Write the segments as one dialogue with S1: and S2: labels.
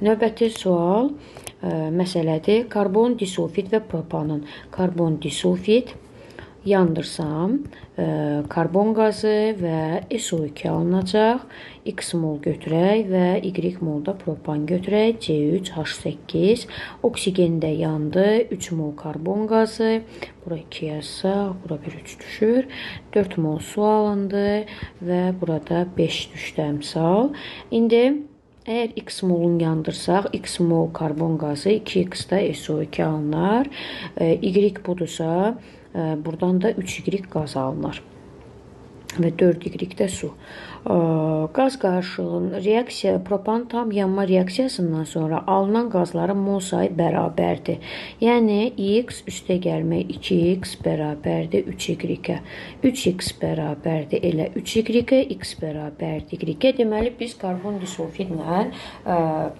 S1: Növbəti sual məsələdir. Karbon disulfid və propanın. Karbon disulfid yandırsam, karbon qazı və SO2 alınacaq. X mol götürək və Y molda propan götürək. C3H8. Oksigen də yandı. 3 mol karbon qazı. Bura 2 yazsaq, bura bir 3 düşür. 4 mol su alındı və burada 5 düşdü əmsal. İndi əgər X molun yandırsaq, X mol karbon qazı, 2X da SO2 alınar. Y budursa, buradan da 3Y qaz alınır və 4Y də su. Qaz qarışığının reaksiya, propan tam yanma reaksiyasından sonra alınan qazların mol sayı bərabərdir. Yəni, X üstə gəlmək 2X bərabərdir 3Y-ə. 3X bərabərdir elə 3Y-ə, X bərabərdir Y-ə. Deməli, biz karbon disulfidlə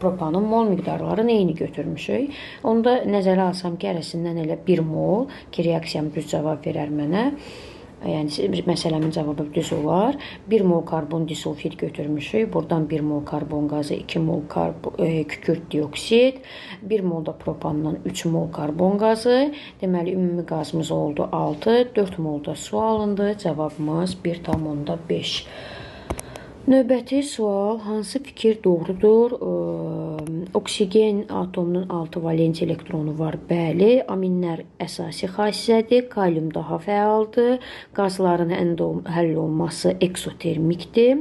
S1: propanın mol miqdarlarını eyni götürmüşük. Onda nəzərə alsam ki, ərəsindən elə 1 mol ki, reaksiyam düz cavab verər mənə. Yəni, məsələmin cavabı düz olar. 1 mol karbon disulfid götürmüşük. Buradan 1 mol karbon qazı, 2 mol kükürt dioksid, 1 mol da propandan 3 mol karbon qazı. Deməli, ümumi qazımız oldu 6, 4 mol da su alındı. Cavabımız 1,5. Növbəti sual, hansı fikir doğrudur? Oksigen atomunun 6 valent elektronu var. Bəli, aminlər əsasi xassədir. Kalium daha fəaldır. Qazların həll olması eksotermikdir.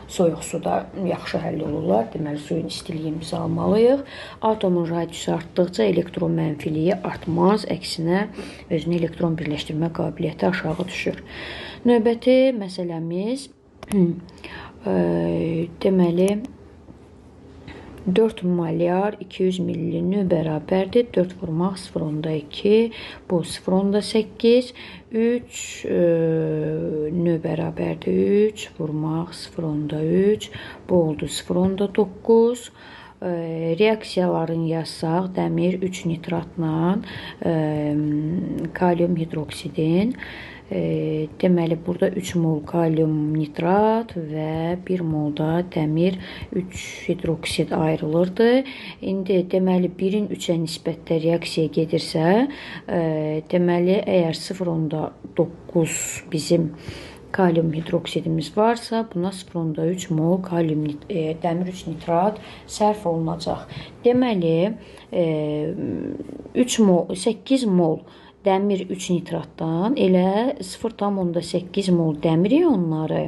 S1: Soyuq suda yaxşı həll olurlar. Deməli, suyun istiliyini biz almalıyıq. Atomun radiusu artdıqca elektron mənfiliyi artmaz. Əksinə, özünü elektron birləşdirmə qabiliyyəti aşağı düşür. Növbəti məsələmiz deməli 4 molyar 200 milli nö bərabərdir. 4 vurmaq 0,2, bu 0,8, 3 nö bərabərdir 3, vurmaq 0,3, bu oldu 0,9. Reaksiyaların yazsaq, dəmir 3 nitratla kalium hidroksidin. Deməli, burada 3 mol kalium nitrat və 1 mol da dəmir 3 hidroksid ayrılırdı. İndi, deməli, 1-in 3-ə nisbətdə reaksiya gedirsə, deməli, əgər 0,9 bizim kalium hidroksidimiz varsa, buna 0,3 mol kalium dəmir 3 nitrat sərf olunacaq. Deməli, 8 mol dəmir 3 nitratdan elə 0,8 mol dəmir ionları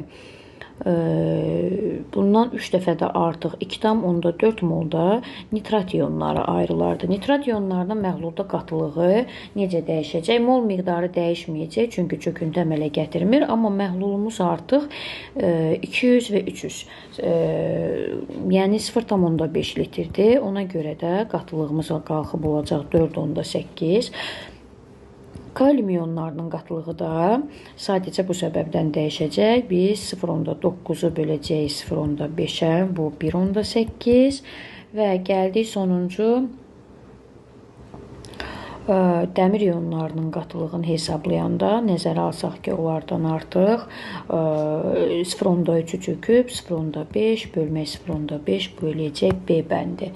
S1: bundan 3 dəfə də artıq 2,4 mol da nitrat ionları ayrılardı. Nitrat ionlarının məhlulda qatılığı necə dəyişəcək? Mol miqdarı dəyişməyəcək, çünki çöküntü əmələ gətirmir. Amma məhlulumuz artıq 200 və 300. Yəni 0,5 litrdir. Ona görə də qatılığımız qalxıb olacaq 4,8. Kalium ionlarının qatılığı da sadəcə bu səbəbdən dəyişəcək. Biz 0,9-u böləcəyik 0,5-ə, bu 1,8 və gəldik sonuncu dəmir ionlarının qatılığını hesablayanda nəzərə alsaq ki, onlardan artıq 0,3-ü çöküb 0,5 bölmək 0,5 böləcək B bəndi.